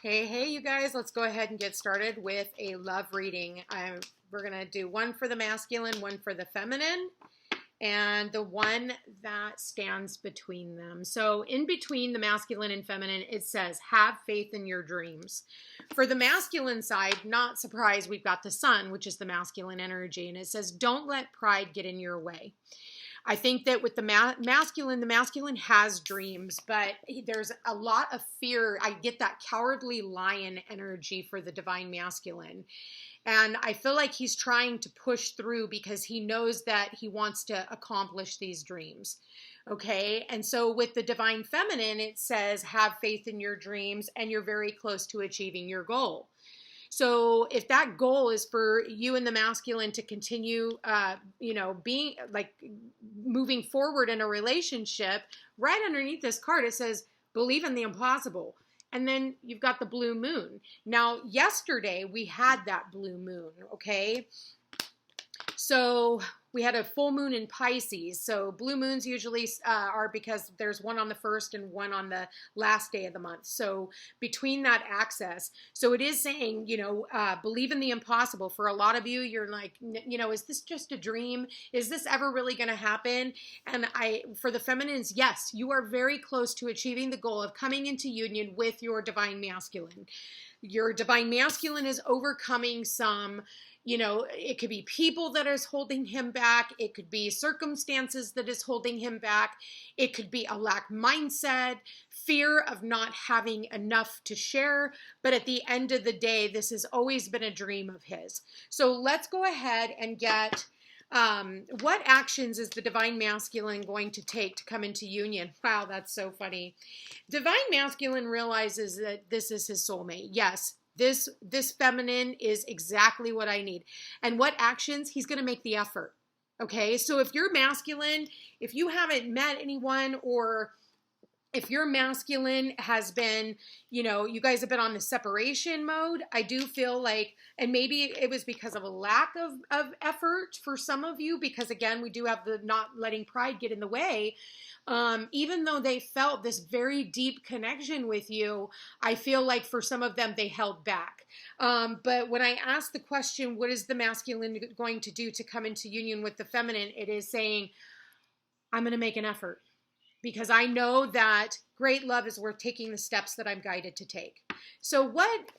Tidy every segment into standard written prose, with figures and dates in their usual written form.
Hey, you guys, let's go ahead and get started with a love reading. We're going to do one for the masculine, one for the feminine, and the one that stands between them. So in between the masculine and feminine, it says, have faith in your dreams. For the masculine side, not surprised, we've got the sun, which is the masculine energy, and it says, don't let pride get in your way. I think that with the masculine has dreams, but there's a lot of fear. I get that cowardly lion energy for the divine masculine. And I feel like he's trying to push through because he knows that he wants to accomplish these dreams. Okay. And so with the divine feminine, it says, have faith in your dreams and you're very close to achieving your goal. So if that goal is for you and the masculine to continue, being like moving forward in a relationship, right underneath this card, it says, believe in the impossible. And then you've got the blue moon. Now, yesterday we had that blue moon. Okay. So we had a full moon in Pisces. So blue moons usually are because there's one on the first and one on the last day of the month. So between that axis, so it is saying, believe in the impossible. For a lot of you, you're like, is this just a dream? Is this ever really going to happen? And for the feminines, yes, you are very close to achieving the goal of coming into union with your divine masculine. Your divine masculine is overcoming some, it could be people that is holding him back. It could be circumstances that is holding him back. It could be a lack mindset, fear of not having enough to share. But at the end of the day, this has always been a dream of his. So let's go ahead and get what actions is the divine masculine going to take to come into union? Wow, that's so funny. Divine masculine realizes that this is his soulmate. Yes. This feminine is exactly what I need. And what actions? He's going to make the effort. Okay. So if you're masculine, if you haven't met anyone, or if your masculine has been, you guys have been on the separation mode, I do feel like, and maybe it was because of a lack of effort for some of you, because again, we do have the not letting pride get in the way. Even though they felt this very deep connection with you, I feel like for some of them, they held back. But when I ask the question, what is the masculine going to do to come into union with the feminine? It is saying, I'm going to make an effort because I know that great love is worth taking the steps that I'm guided to take. So what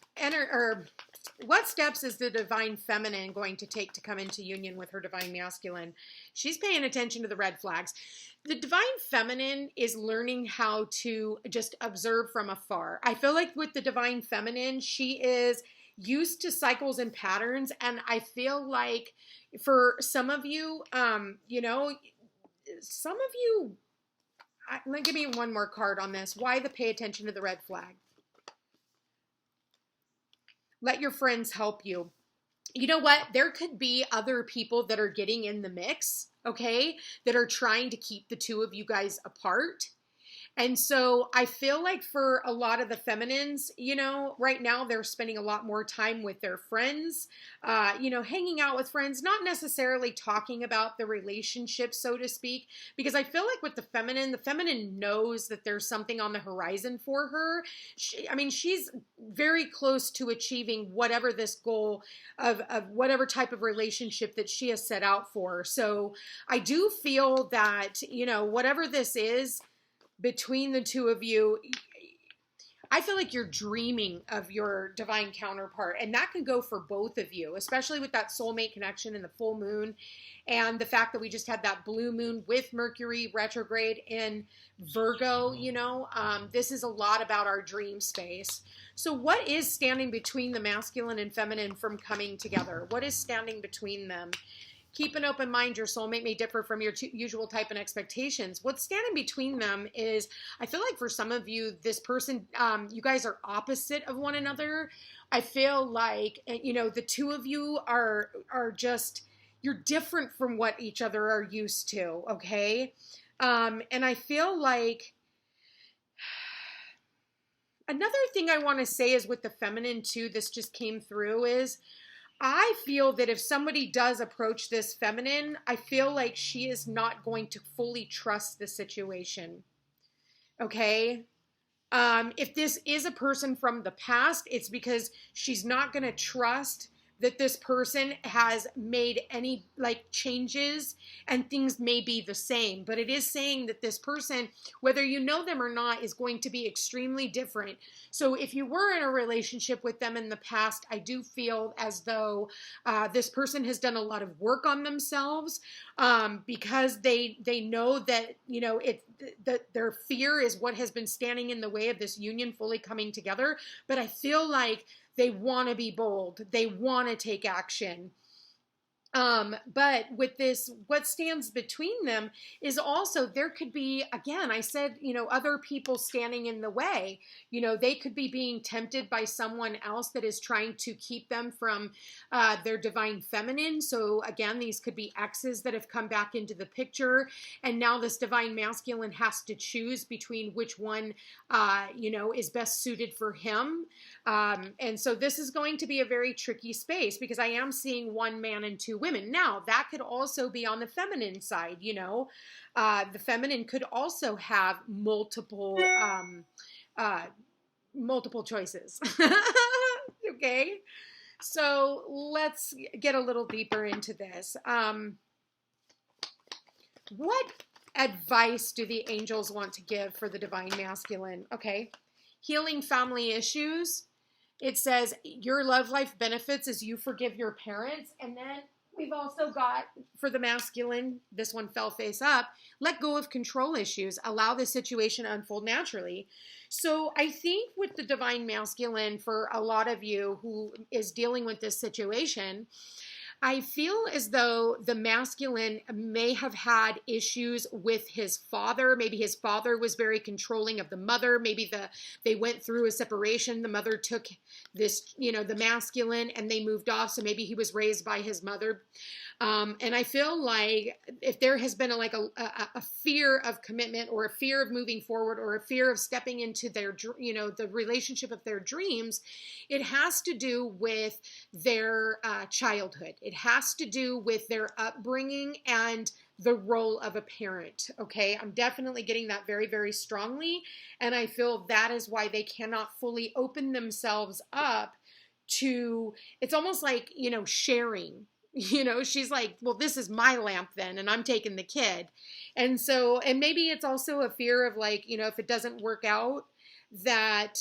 steps is the divine feminine going to take to come into union with her divine masculine? She's paying attention to the red flags. The divine feminine is learning how to just observe from afar. I feel like with the divine feminine, she is used to cycles and patterns. And I feel like for some of you, give me one more card on this. Why the pay attention to the red flag? Let your friends help you. You know what? There could be other people that are getting in the mix, okay, that are trying to keep the two of you guys apart. And so I feel like for a lot of the feminines, right now they're spending a lot more time with their friends, hanging out with friends, not necessarily talking about the relationship, so to speak, because I feel like with the feminine knows that there's something on the horizon for her. She's very close to achieving whatever this goal of whatever type of relationship that she has set out for. So I do feel that, whatever this is, between the two of you, I feel like you're dreaming of your divine counterpart. And that can go for both of you, especially with that soulmate connection and the full moon. And the fact that we just had that blue moon with Mercury retrograde in Virgo, this is a lot about our dream space. So what is standing between the masculine and feminine from coming together? What is standing between them? Keep an open mind. Your soulmate may differ from your usual type and expectations. What's standing between them is, I feel like for some of you, this person, you guys are opposite of one another. I feel like, the two of you are just, you're different from what each other are used to. Okay. And I feel like another thing I want to say is with the feminine too, this just came through, is I feel that if somebody does approach this feminine, I feel like she is not going to fully trust the situation. Okay? If this is a person from the past, it's because she's not going to trust that this person has made any like changes and things may be the same. But it is saying that this person, whether you know them or not, is going to be extremely different. So if you were in a relationship with them in the past, I do feel as though this person has done a lot of work on themselves, because they know that, you know, their fear is what has been standing in the way of this union fully coming together. But I feel like they want to be bold. They want to take action. But with this, what stands between them is also, there could be, again, I said, you know, other people standing in the way. You know, they could be being tempted by someone else that is trying to keep them from their divine feminine. So again, these could be exes that have come back into the picture. And now this divine masculine has to choose between which one, you know, is best suited for him. And so this is going to be a very tricky space, because I am seeing one man and two women. Now, that could also be on the feminine side, you know. The feminine could also have multiple choices. Okay? So let's get a little deeper into this. What advice do the angels want to give for the divine masculine? Okay. Healing family issues. It says your love life benefits as you forgive your parents. And then we've also got, for the masculine, this one fell face up, let go of control issues. Allow the situation to unfold naturally. So I think with the divine masculine, for a lot of you who is dealing with this situation, I feel as though the masculine may have had issues with his father. Maybe his father was very controlling of the mother. Maybe they went through a separation. The mother took this, you know, the masculine, and they moved off. So maybe he was raised by his mother. And I feel like if there has been a fear of commitment, or a fear of moving forward, or a fear of stepping into their, you know, the relationship of their dreams, it has to do with their childhood. It has to do with their upbringing and the role of a parent. Okay. I'm definitely getting that very, very strongly. And I feel that is why they cannot fully open themselves up to, it's almost like, you know, sharing. You know, she's like, well, this is my lamp then, and I'm taking the kid. And so, and maybe it's also a fear of like, you know, if it doesn't work out that,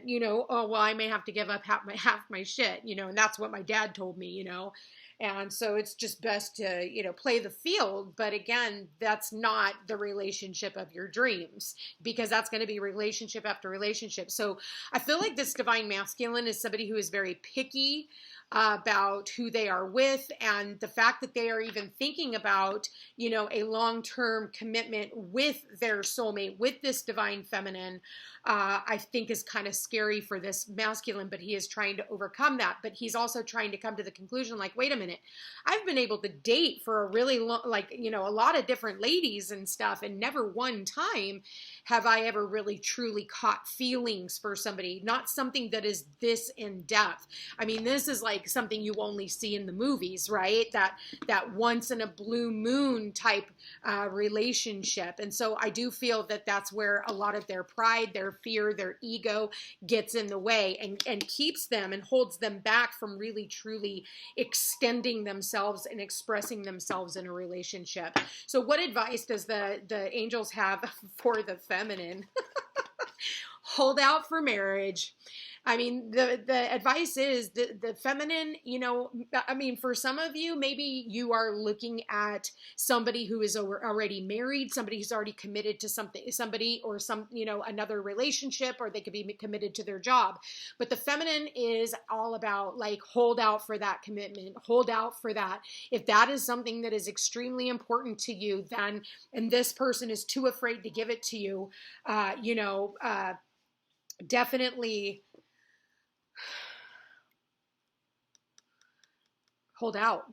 you know, oh, well, I may have to give up half my shit, you know, and that's what my dad told me, you know. And so it's just best to, you know, play the field. But again, that's not the relationship of your dreams, because that's going to be relationship after relationship. So I feel like this divine masculine is somebody who is very picky about who they are with, and the fact that they are even thinking about, you know, a long-term commitment with their soulmate, with this divine feminine, I think is kind of scary for this masculine, but he is trying to overcome that. But he's also trying to come to the conclusion, like, wait a minute, I've been able to date for a really long, like, you know, a lot of different ladies and stuff, and never one time have I ever really truly caught feelings for somebody, not something that is this in depth. I mean, this is like something you only see in the movies, right? That once in a blue moon type relationship. And so I do feel that that's where a lot of their pride, their fear, their ego gets in the way, and keeps them and holds them back from really truly extending themselves and expressing themselves in a relationship. So what advice does the angels have for the feminine? Hold out for marriage. I mean, the advice is the feminine, you know, I mean, for some of you, maybe you are looking at somebody who is already married, somebody who's already committed to somebody or some, you know, another relationship, or they could be committed to their job. But the feminine is all about like, hold out for that commitment, hold out for that. If that is something that is extremely important to you, then, and this person is too afraid to give it to you, you know, definitely hold out.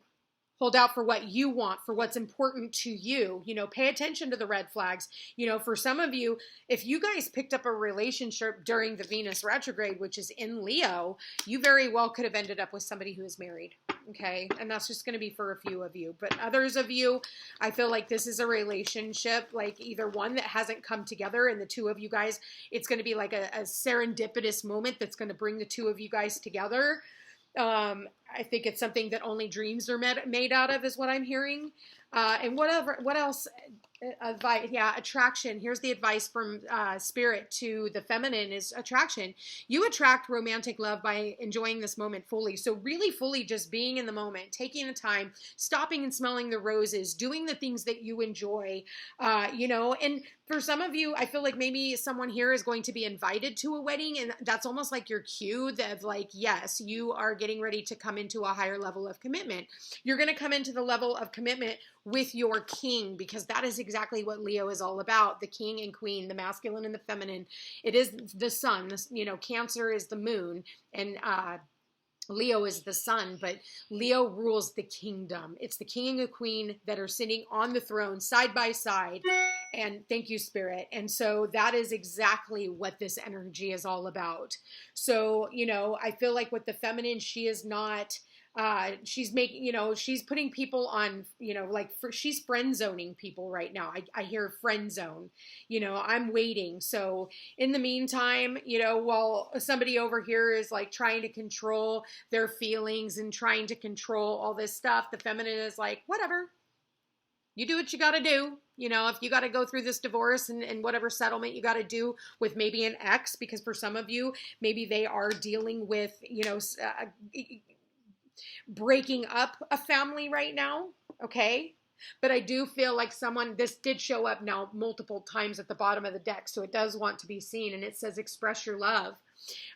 hold out for what you want, for what's important to you. You know, pay attention to the red flags. You know, for some of you, if you guys picked up a relationship during the Venus retrograde, which is in Leo, you very well could have ended up with somebody who is married. Okay. And that's just going to be for a few of you, but others of you, I feel like this is a relationship, like either one that hasn't come together, and the two of you guys, it's going to be like a serendipitous moment that's going to bring the two of you guys together. I think it's something that only dreams are made out of, is what I'm hearing. And what else? Advice, yeah, attraction. Here's the advice from Spirit to the feminine is attraction. You attract romantic love by enjoying this moment fully. So really fully just being in the moment, taking the time, stopping and smelling the roses, doing the things that you enjoy, you know. And for some of you, I feel like maybe someone here is going to be invited to a wedding, and that's almost like your cue that like, yes, you are getting ready to come into a higher level of commitment. You're going to come into the level of commitment with your king, because that is exactly what Leo is all about. The king and queen, the masculine and the feminine. It is the sun. This, you know, Cancer is the moon, and Leo is the sun, but Leo rules the kingdom. It's the king and the queen that are sitting on the throne side by side. And thank you, Spirit. And so that is exactly what this energy is all about. So, you know, I feel like with the feminine, she is not, she's making, you know, she's putting people on, you know, like she's friend zoning people right now. I hear friend zone, you know, I'm waiting. So in the meantime, you know, while somebody over here is like trying to control their feelings and trying to control all this stuff, the feminine is like, whatever, you do what you got to do. You know, if you got to go through this divorce and whatever settlement you got to do with maybe an ex, because for some of you, maybe they are dealing with, you know, breaking up a family right now, okay? But I do feel like this did show up now multiple times at the bottom of the deck, so it does want to be seen, and it says express your love.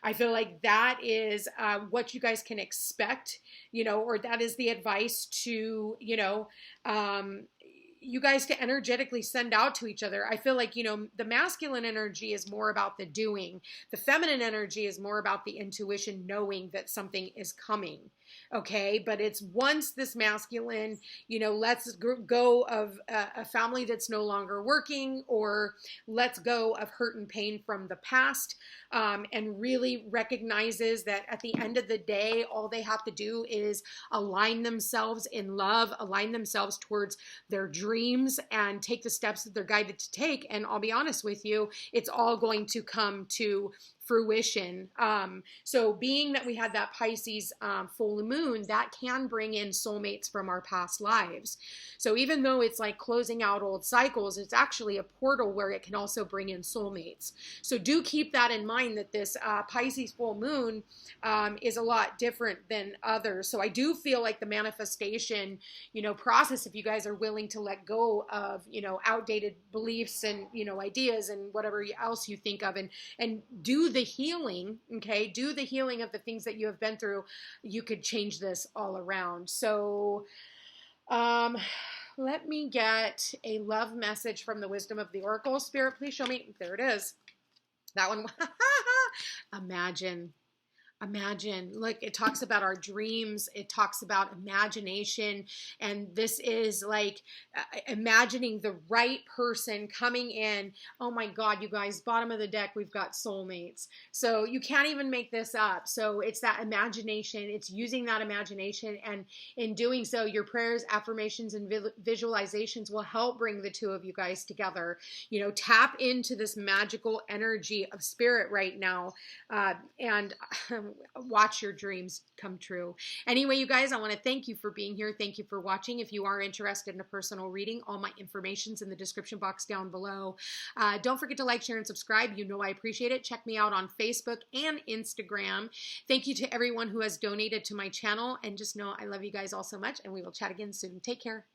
I feel like that is what you guys can expect, you know, or that is the advice to, you know, you guys to energetically send out to each other. I feel like, you know, the masculine energy is more about the doing. The feminine energy is more about the intuition, knowing that something is coming. Okay. But it's once this masculine, you know, lets go of a family that's no longer working, or lets go of hurt and pain from the past, and really recognizes that at the end of the day, all they have to do is align themselves in love, align themselves towards their dreams, and take the steps that they're guided to take. And I'll be honest with you, it's all going to come to fruition. So being that we had that Pisces full moon, that can bring in soulmates from our past lives. So even though it's like closing out old cycles, it's actually a portal where it can also bring in soulmates. So do keep that in mind, that this Pisces full moon is a lot different than others. So I do feel like the manifestation, you know, process, if you guys are willing to let go of, you know, outdated beliefs and, you know, ideas and whatever else you think of, and do the healing, okay? Do the healing of the things that you have been through. You could change this all around. So let me get a love message from the wisdom of the Oracle. Spirit, please show me. There it is. That one. Imagine, look, it talks about our dreams. It talks about imagination. And this is like imagining the right person coming in. Oh my God, you guys, bottom of the deck, we've got soulmates. So you can't even make this up. So it's that imagination. It's using that imagination. And in doing so, your prayers, affirmations, and visualizations will help bring the two of you guys together. You know, tap into this magical energy of spirit right now. And watch your dreams come true. Anyway, you guys, I want to thank you for being here. Thank you for watching. If you are interested in a personal reading, all my information's in the description box down below. Don't forget to like, share, and subscribe. You know I appreciate it. Check me out on Facebook and Instagram. Thank you to everyone who has donated to my channel. And just know I love you guys all so much, and we will chat again soon. Take care.